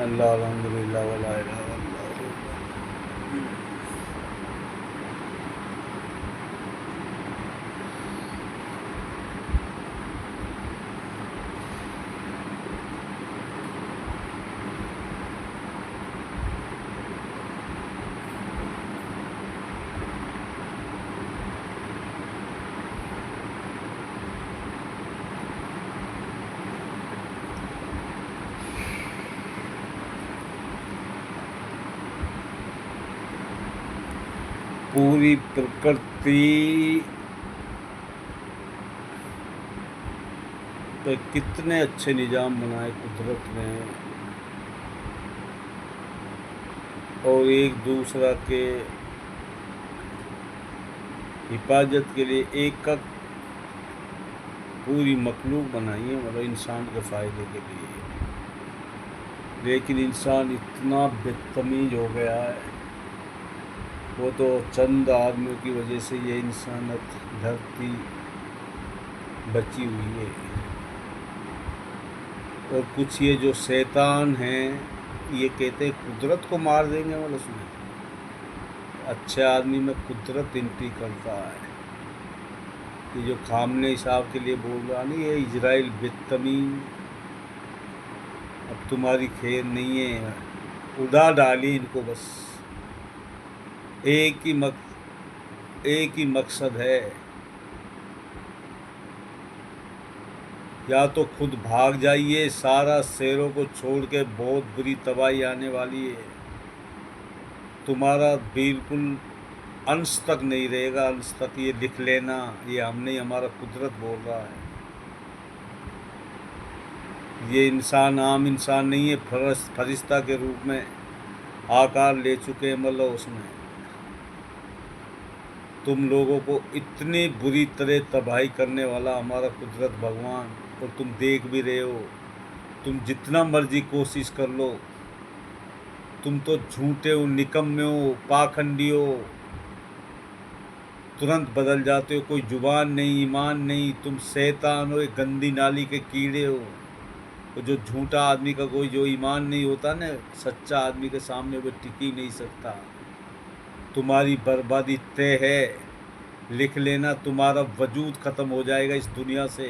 अल्लाह अल्हम्दुलिल्लाह वला इलाहा इल्लल्लाह। पूरी प्रकृति पे कितने अच्छे निज़ाम बनाए कुदरत ने, और एक दूसरा के हिफाजत के लिए एक पूरी मखलूक बनाई है, मतलब इंसान के फ़ायदे के लिए। लेकिन इंसान इतना बदतमीज हो गया है, वो तो चंद आदमियों की वजह से ये इंसानियत धरती बची हुई है। और कुछ ये जो शैतान हैं, ये कहते हैं कुदरत को मार देंगे, मतलब उसमें अच्छे आदमी में कुदरत एंट्री करता है। ये जो खामने हिसाब के लिए बोल रहा नहीं, ये इजराइल बदतमीज, अब तुम्हारी खैर नहीं है, उड़ा डाली इनको। बस एक ही मकसद है, या तो खुद भाग जाइए, सारा शहरों को छोड़ के, बहुत बुरी तबाही आने वाली है, तुम्हारा बिल्कुल अंश तक नहीं रहेगा, अंश तक। ये लिख लेना, ये हम नहीं, हमारा कुदरत बोल रहा है। ये इंसान आम इंसान नहीं है, फरिश्ता के रूप में आकार ले चुके हैं, मतलब उसमें तुम लोगों को इतनी बुरी तरह तबाही करने वाला हमारा कुदरत भगवान, और तुम देख भी रहे हो। तुम जितना मर्जी कोशिश कर लो, तुम तो झूठे हो, निकम्मे हो, पाखंडी हो, तुरंत बदल जाते हो, कोई जुबान नहीं, ईमान नहीं, तुम शैतान हो, एक गंदी नाली के कीड़े हो। तो जो झूठा आदमी का कोई जो ईमान नहीं होता ना, सच्चा आदमी के सामने वो टिक ही नहीं सकता। तुम्हारी बर्बादी तय है, लिख लेना, तुम्हारा वजूद ख़त्म हो जाएगा इस दुनिया से।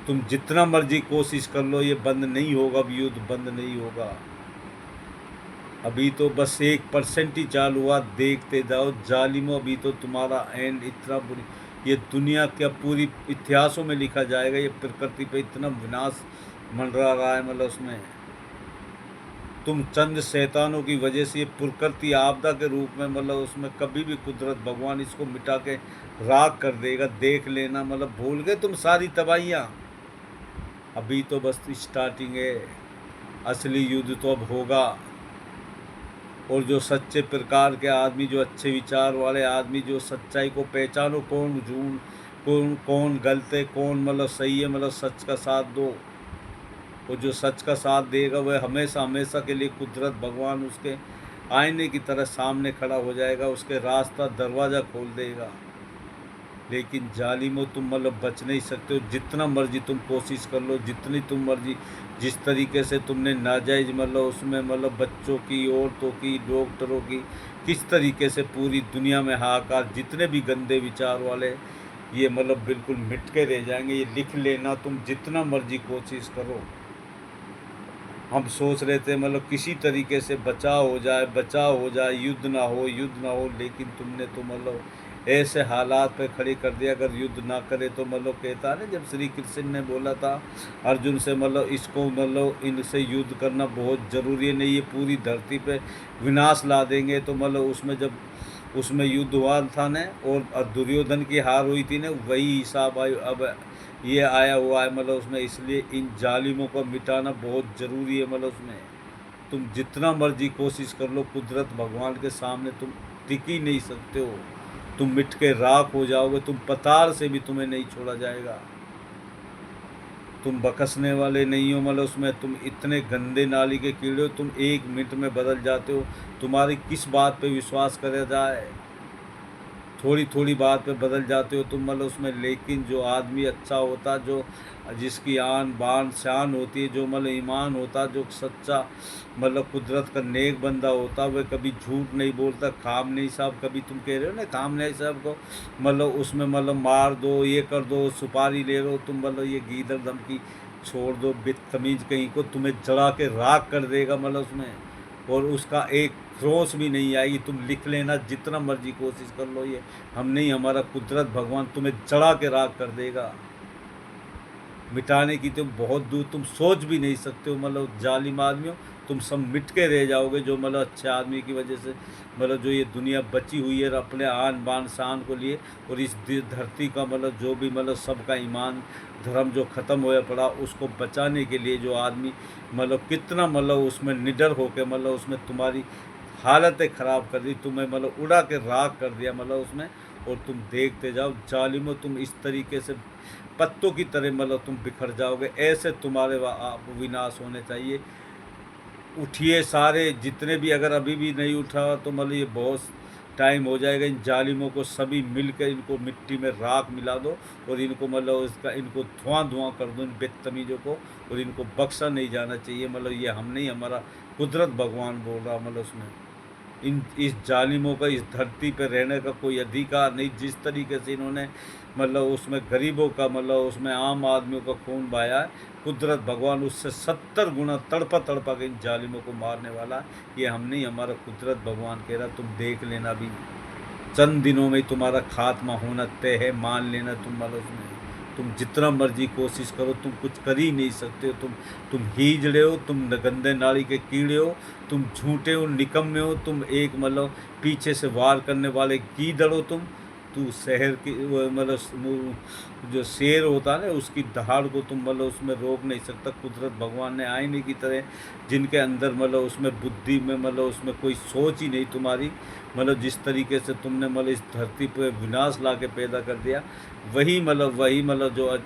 तुम जितना मर्जी कोशिश कर लो, ये बंद नहीं होगा, अब युद्ध बंद नहीं होगा। अभी तो बस 1% ही चालू हुआ, देखते जाओ जालिमो, अभी तो तुम्हारा एंड इतना बुरी, ये दुनिया क्या पूरी इतिहासों में लिखा जाएगा। ये प्रकृति पे इतना विनाश मंडरा रहा है, मतलब उसमें तुम चंद शैतानों की वजह से ये प्रकृति आपदा के रूप में, मतलब उसमें कभी भी कुदरत भगवान इसको मिटा के राख कर देगा, देख लेना। मतलब भूल गए तुम सारी तबाहियाँ, अभी तो बस स्टार्टिंग है, असली युद्ध तो अब होगा। और जो सच्चे प्रकार के आदमी, जो अच्छे विचार वाले आदमी, जो सच्चाई को पहचानो, कौन झूठ, कौन कौन गलत है, कौन मतलब सही है, मतलब सच का साथ दो। और जो सच का साथ देगा वह हमेशा हमेशा के लिए कुदरत भगवान उसके आईने की तरह सामने खड़ा हो जाएगा, उसके रास्ता दरवाज़ा खोल देगा। लेकिन जालिमो, तुम मतलब बच नहीं सकते हो, जितना मर्जी तुम कोशिश कर लो, जितनी तुम मर्जी, जिस तरीके से तुमने नाजायज़ मतलब उसमें मतलब बच्चों की, औरतों की, डॉक्टरों की, किस तरीके से पूरी दुनिया में हाहाकार, जितने भी गंदे विचार वाले, ये मतलब बिल्कुल मिट के रह जाएंगे। ये लिख लेना, तुम जितना मर्जी कोशिश करो। हम सोच रहे थे मतलब किसी तरीके से बचाव हो जाए, युद्ध ना हो, लेकिन तुमने तो मतलब ऐसे हालात पे खड़े कर दिया। अगर युद्ध ना करे तो मतलब कहता है ना, जब श्री कृष्ण ने बोला था अर्जुन से, मतलब इसको मतलब इनसे युद्ध करना बहुत ज़रूरी है, नहीं ये पूरी धरती पे विनाश ला देंगे। तो मतलब उसमें जब उसमें युद्ध हुआ था न, और दुर्योधन की हार हुई थी न, वही हिसाब अब ये आया हुआ है, मतलब उसमें। इसलिए इन जालिमों को मिटाना बहुत ज़रूरी है, मतलब उसमें तुम जितना मर्जी कोशिश कर लो, कुदरत भगवान के सामने तुम टिक ही नहीं सकते हो। तुम मिट के राख हो जाओगे, तुम पताल से भी तुम्हें नहीं छोड़ा जाएगा। तुम बकसने वाले नहीं हो, मतलब उसमें तुम इतने गंदे नाली के कीड़े हो, तुम 1 मिनट में बदल जाते हो। तुम्हारी किस बात पे विश्वास करा जाए, थोड़ी थोड़ी बात पे बदल जाते हो तुम, मतलब उसमें। लेकिन जो आदमी अच्छा होता, जो जिसकी आन बान शान होती है, जो मतलब ईमान होता, जो सच्चा मतलब कुदरत का नेक बंदा होता, वह कभी झूठ नहीं बोलता। खामनेई साहब कभी तुम कह रहे हो ना, खामनेई साहब को मतलब उसमें मतलब मार दो, ये कर दो, सुपारी ले लो तुम, मतलब ये गीदड़ धमकी छोड़ दो, बदतमीज कहीं को, तुम्हें जला के राख कर देगा मतलब उसमें। और उसका एक क्रोस भी नहीं आएगी। तुम लिख लेना जितना मर्जी कोशिश कर लो, ये हम नहीं, हमारा कुदरत भगवान तुम्हें जला के राख कर देगा। मिटाने की तुम बहुत दूर, तुम सोच भी नहीं सकते हो। मतलब जालिम आदमियों, तुम सब मिट के रह जाओगे, जो मतलब अच्छे आदमी की वजह से मतलब जो ये दुनिया बची हुई है अपने आन बान शान को लिए। और इस धरती का मतलब जो भी मतलब सबका ईमान धर्म जो ख़त्म होया पड़ा, उसको बचाने के लिए जो आदमी मतलब कितना मतलब उसमें निडर होकर मतलब उसमें तुम्हारी हालतें ख़राब कर दी, तुम्हें मतलब उड़ा के राख कर दिया मतलब उसमें। और तुम देखते जाओ जालिमो, तुम इस तरीके से पत्तों की तरह मतलब तुम बिखर जाओगे। ऐसे तुम्हारे विनाश होने चाहिए। उठिए सारे जितने भी, अगर अभी भी नहीं उठा तो मतलब ये बहुत टाइम हो जाएगा। इन जालिमों को सभी मिलकर इनको मिट्टी में राख मिला दो, और इनको मतलब इसका इनको धुआं धुआं कर दो, इन बदतमीजों को। और इनको बख्शा नहीं जाना चाहिए। मतलब ये हम नहीं, हमारा कुदरत भगवान बोल रहा मतलब उसमें। इन इस जालिमों का इस धरती पर रहने का कोई अधिकार नहीं। जिस तरीके से इन्होंने मतलब उसमें गरीबों का मतलब उसमें आम आदमियों का खून बहाया है, कुदरत भगवान उससे 70 गुना तड़पा तड़पा के इन जालिमों को मारने वाला है। ये हम नहीं, हमारा कुदरत भगवान कह रहा। तुम देख लेना, भी चंद दिनों में तुम्हारा खात्मा होना तय है, मान लेना तुम। मतलब उसमें तुम जितना मर्जी कोशिश करो, तुम कुछ कर ही नहीं सकते हो। तुम हीजड़े हो, तुम गंदे नाली के कीड़े हो, तुम झूठे हो, निकम्मे हो, तुम एक मतलब पीछे से वार करने वाले गीदड़ हो तुम। तू शहर की मतलब जो शेर होता है ना, उसकी दहाड़ को तुम मतलब उसमें रोक नहीं सकता। कुदरत भगवान ने आईने की तरह जिनके अंदर मतलब उसमें बुद्धि में मतलब उसमें कोई सोच ही नहीं तुम्हारी, मतलब जिस तरीके से तुमने मतलब इस धरती पर विनाश ला के पैदा कर दिया, वही मतलब जो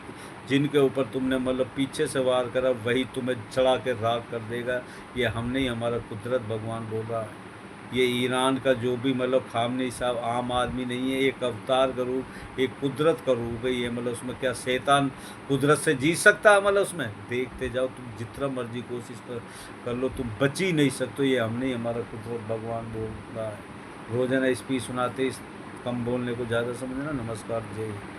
जिनके ऊपर तुमने मतलब पीछे से वार करा, वही तुम्हें चढ़ा के राख कर देगा। ये हम नहीं, हमारा कुदरत भगवान बोल रहा है। ये ईरान का जो भी मतलब खामनेई साहब आम आदमी नहीं है, एक अवतार का रूप, एक कुदरत का रूप है ये। मतलब उसमें क्या शैतान कुदरत से जीत सकता है? मतलब उसमें देखते जाओ, तुम जितना मर्जी कोशिश कर लो, तुम बच ही नहीं सकते। ये हम नहीं, हमारा कुदरत भगवान बोल रहा है। रोजाना स्पीच सुनाते, इस कम बोलने को ज़्यादा समझना। नमस्कार, जय हिंद।